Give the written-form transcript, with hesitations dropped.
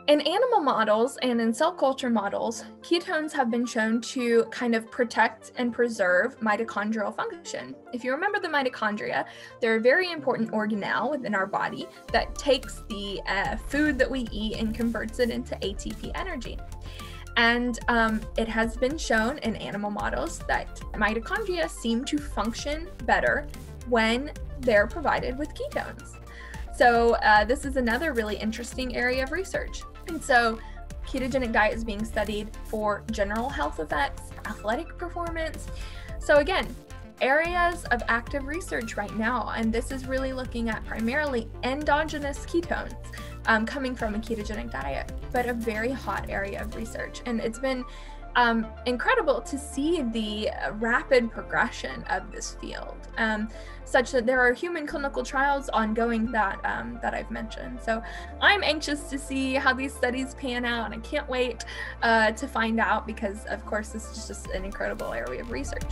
In animal models and in cell culture models, ketones have been shown to kind of protect and preserve mitochondrial function. If you remember the mitochondria, they're a very important organelle within our body that takes the food that we eat and converts it into ATP energy. And it has been shown in animal models that mitochondria seem to function better when they're provided with ketones. So this is another really interesting area of research. And so ketogenic diet is being studied for general health effects, athletic performance. So again, areas of active research right now, and this is really looking at primarily endogenous ketones coming from a ketogenic diet, but a very hot area of research. And it's been incredible to see the rapid progression of this field, such that there are human clinical trials ongoing that I've mentioned. So I'm anxious to see how these studies pan out, and I can't wait to find out, because of course this is just an incredible area of research.